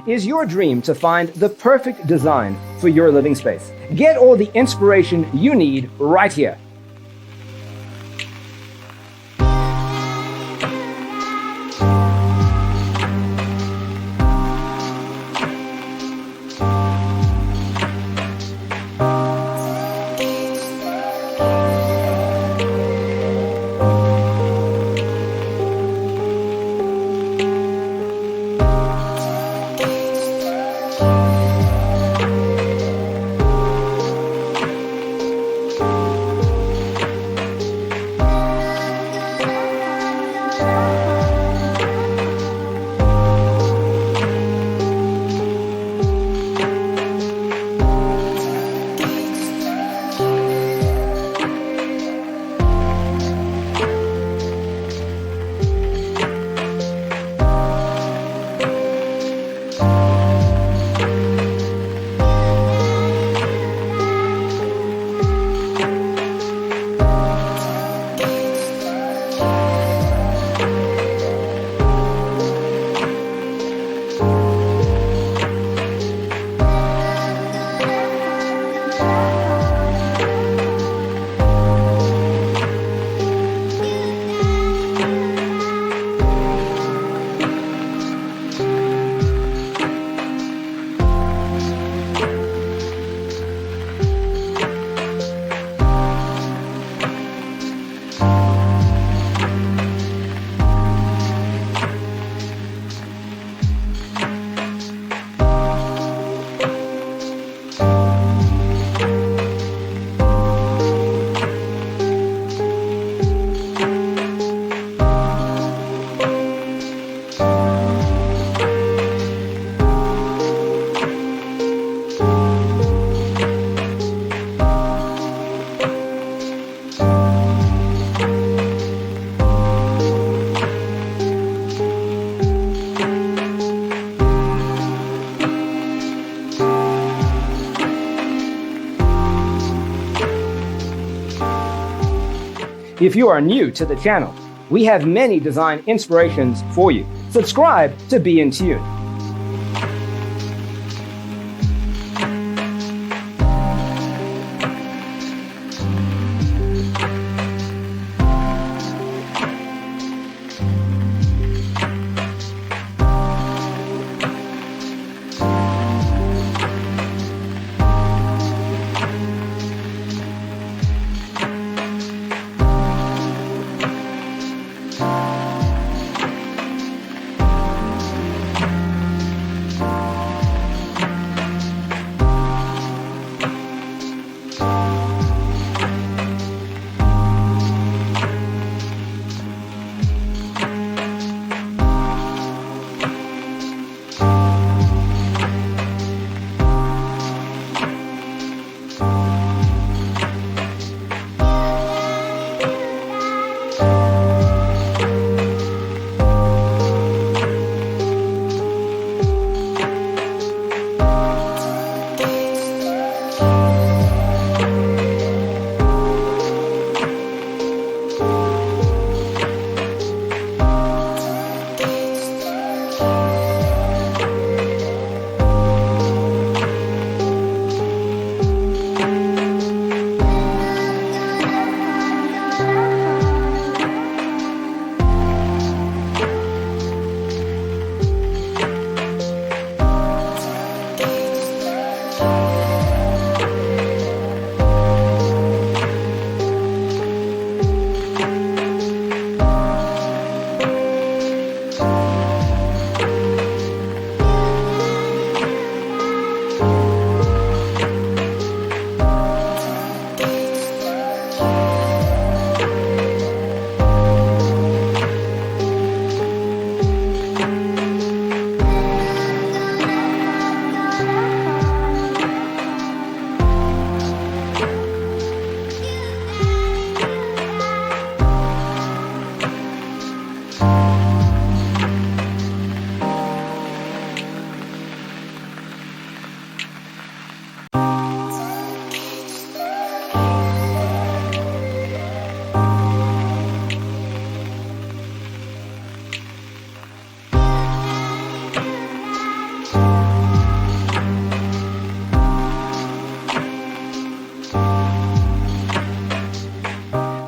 is your dream to find the perfect design for your living space. Get all the inspiration you need right here. If you are new to the channel, we have many design inspirations for you. Subscribe to be in tune.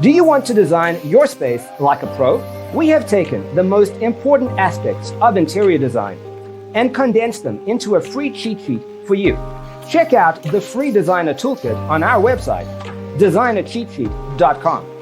Do you want to design your space like a pro? We have taken the most important aspects of interior design and condensed them into a free cheat sheet for you. Check out the free designer toolkit on our website, designercheatsheet.com.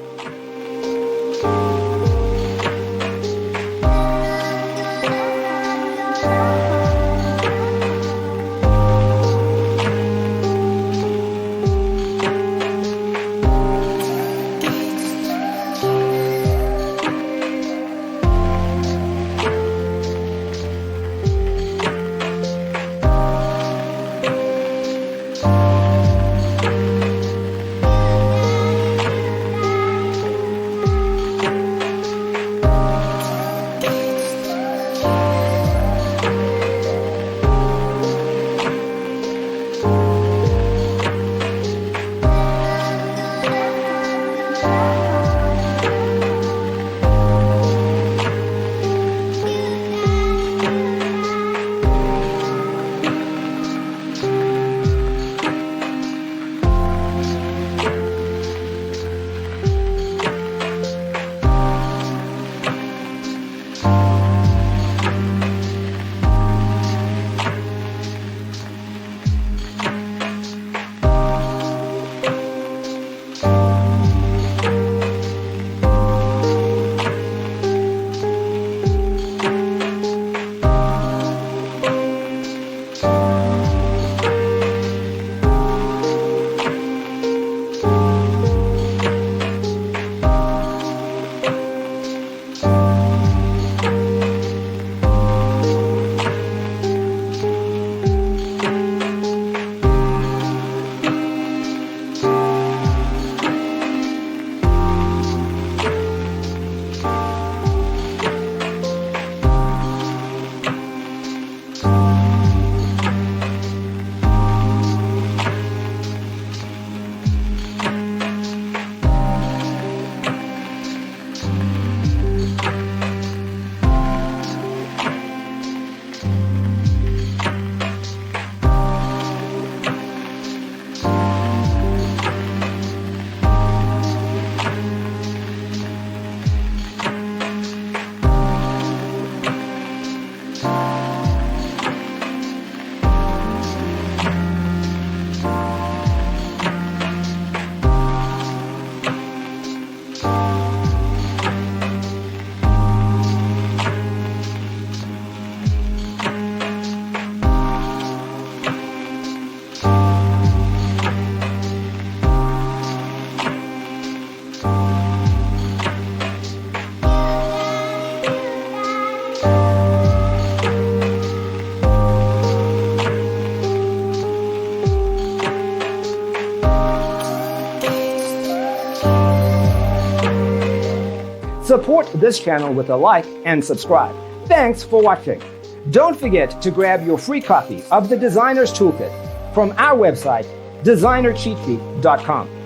Support this channel with a like and subscribe. Thanks for watching. Don't forget to grab your free copy of the Designer's Toolkit from our website, designercheatsheet.com.